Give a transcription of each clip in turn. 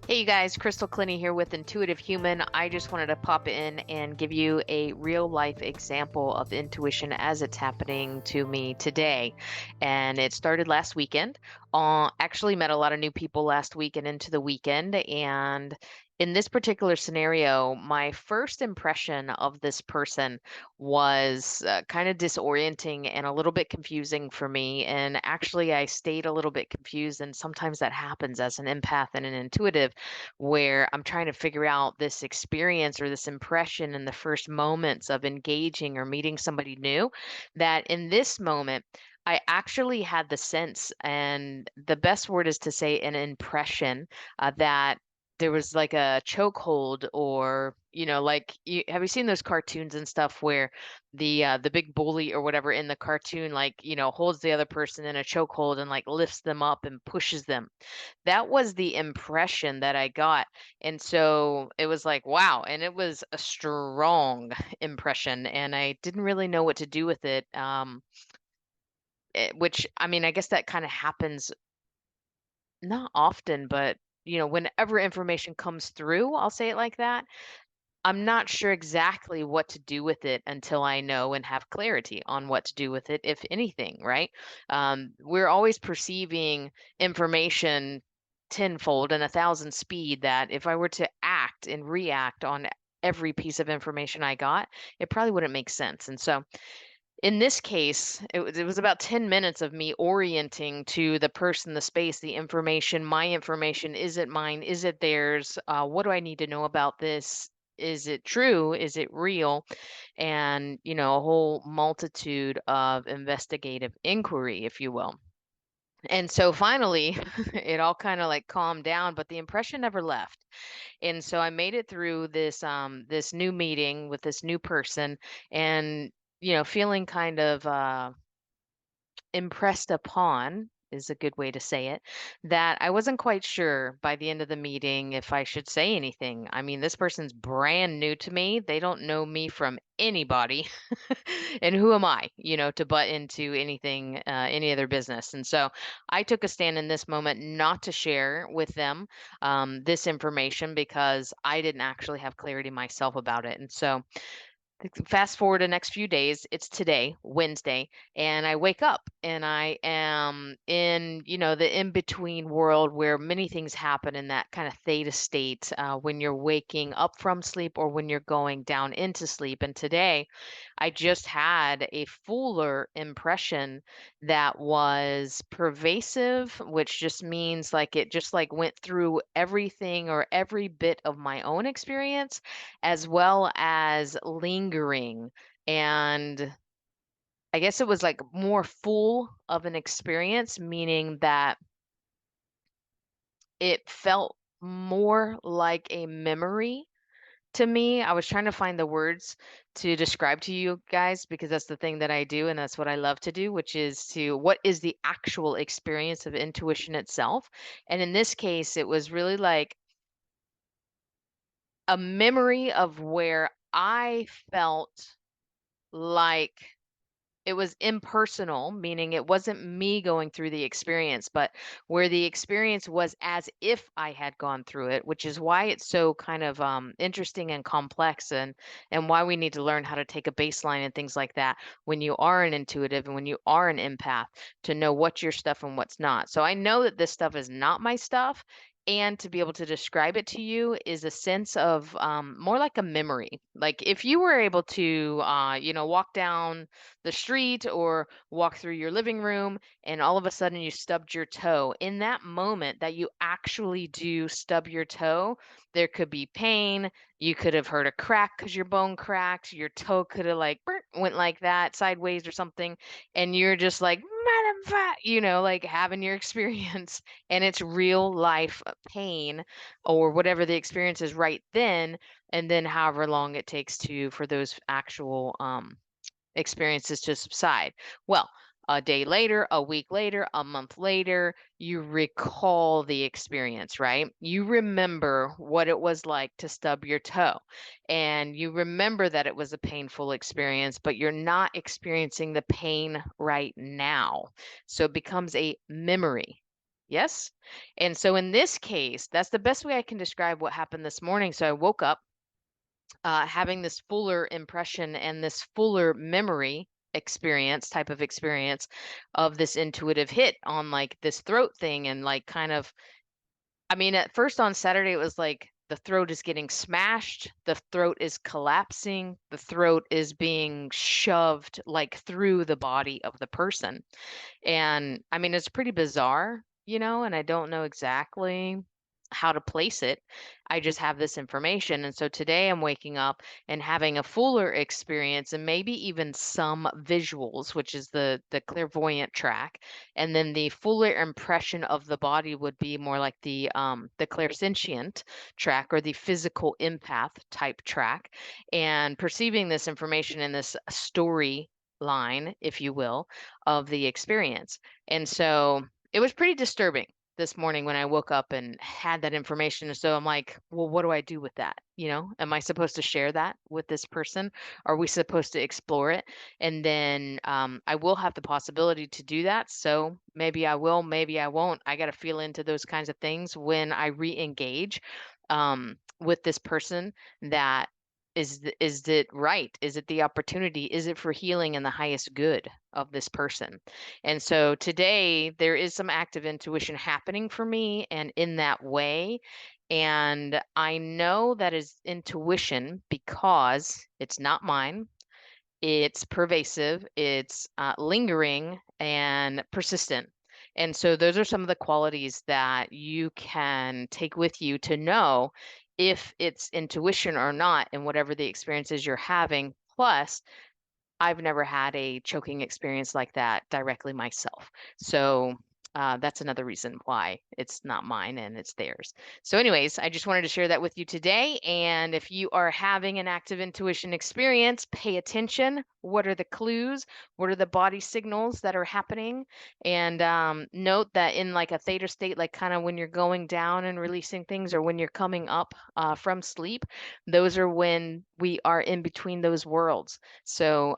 Hey you guys, Crystal Clinny here with Intuitive Human. I just wanted to pop in and give you a real life example of intuition as it's happening to me today. And it started last weekend. Actually met a lot of new people last week and into the weekend. And in this particular scenario, my first impression of this person was kind of disorienting and a little bit confusing for me. And actually, I stayed a little bit confused. And sometimes that happens as an empath and an intuitive where I'm trying to figure out this experience or this impression in the first moments of engaging or meeting somebody new, that in this moment, I actually had the sense, and the best word is to say an impression, that there was like a chokehold, or like have you seen those cartoons and stuff where the big bully or whatever in the cartoon, like, holds the other person in a chokehold and like lifts them up and pushes them. That was the impression that I got. And so it was like, wow. And it was a strong impression. And I didn't really know what to do with it. Which, I mean, I guess that kind of happens not often, but, whenever information comes through, I'll say it like that. I'm not sure exactly what to do with it until I know and have clarity on what to do with it, if anything, right? We're always perceiving information tenfold and a thousand speed, that if I were to act and react on every piece of information I got, it probably wouldn't make sense. And so in this case, it was about 10 minutes of me orienting to the person, the space, the information, my information. Is it mine? Is it theirs? What do I need to know about this? Is it true? Is it real? And, a whole multitude of investigative inquiry, if you will. And so finally, it all kind of like calmed down, but the impression never left. And so I made it through this new meeting with this new person, and feeling kind of impressed upon is a good way to say it, that I wasn't quite sure by the end of the meeting if I should say anything. I mean, this person's brand new to me. They don't know me from anybody. And who am I, to butt into anything, any other business? And so I took a stand in this moment not to share with them this information, because I didn't actually have clarity myself about it. And so fast forward the next few days, it's today, Wednesday, and I wake up and I am in, the in between world where many things happen in that kind of theta state, when you're waking up from sleep or when you're going down into sleep. And today, I just had a fuller impression that was pervasive, which just means like it just like went through everything or every bit of my own experience, as well as lingering. And I guess it was like more full of an experience, meaning that it felt more like a memory to me. I was trying to find the words to describe to you guys, because that's the thing that I do and that's what I love to do, which is to what is the actual experience of intuition itself. And in this case, it was really like a memory of where I felt like it was impersonal, meaning it wasn't me going through the experience, but where the experience was as if I had gone through it, which is why it's so kind of interesting and complex, and why we need to learn how to take a baseline and things like that when you are an intuitive and when you are an empath, to know what's your stuff and what's not. So I know that this stuff is not my stuff. And to be able to describe it to you is a sense of more like a memory. Like if you were able to, walk down the street or walk through your living room and all of a sudden you stubbed your toe. In that moment that you actually do stub your toe, there could be pain. You could have heard a crack because your bone cracked. Your toe could have like went like that sideways or something. And you're just like, Madam Fat, like having your experience. And it's real life pain or whatever the experience is right then. And then however long it takes to for those actual experiences to subside. Well, a day later, a week later, a month later, you recall the experience, right? You remember what it was like to stub your toe. And you remember that it was a painful experience, but you're not experiencing the pain right now. So it becomes a memory. Yes. And so in this case, that's the best way I can describe what happened this morning. So I woke up having this fuller impression and this fuller memory experience type of experience of this intuitive hit on like this throat thing and like kind of, I mean, at first on Saturday, it was like the throat is getting smashed, the throat is collapsing, the throat is being shoved like through the body of the person. And I mean, it's pretty bizarre, and I don't know exactly how to place it. I just have this information. And so today I'm waking up and having a fuller experience and maybe even some visuals, which is the clairvoyant track. And then the fuller impression of the body would be more like the clairsentient track or the physical empath type track. And perceiving this information in this story line, if you will, of the experience. And so it was pretty disturbing this morning when I woke up and had that information. So I'm like, well, what do I do with that? Am I supposed to share that with this person? Are we supposed to explore it? And then I will have the possibility to do that. So maybe I will, maybe I won't. I got to feel into those kinds of things when I re engage with this person that is it right? Is it the opportunity? Is it for healing and the highest good of this person? And so today there is some active intuition happening for me and in that way. And I know that is intuition because it's not mine. It's pervasive, it's lingering and persistent. And so those are some of the qualities that you can take with you to know if it's intuition or not in whatever the experiences you're having. Plus, I've never had a choking experience like that directly myself. So that's another reason why it's not mine and it's theirs. So, anyways, I just wanted to share that with you today. And if you are having an active intuition experience, pay attention. What are the clues? What are the body signals that are happening? And note that in like a theta state, like kind of when you're going down and releasing things or when you're coming up from sleep, those are when we are in between those worlds. So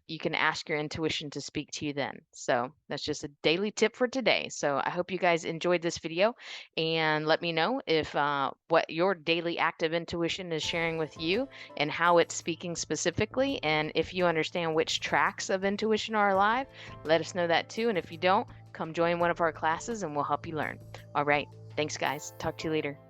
you can ask your intuition to speak to you then. So that's just a daily tip for today. So I hope you guys enjoyed this video and let me know if what your daily active intuition is sharing with you and how it's speaking specifically. And if you understand which tracks of intuition are alive, let us know that too. And if you don't, come join one of our classes and we'll help you learn. All right. Thanks, guys. Talk to you later.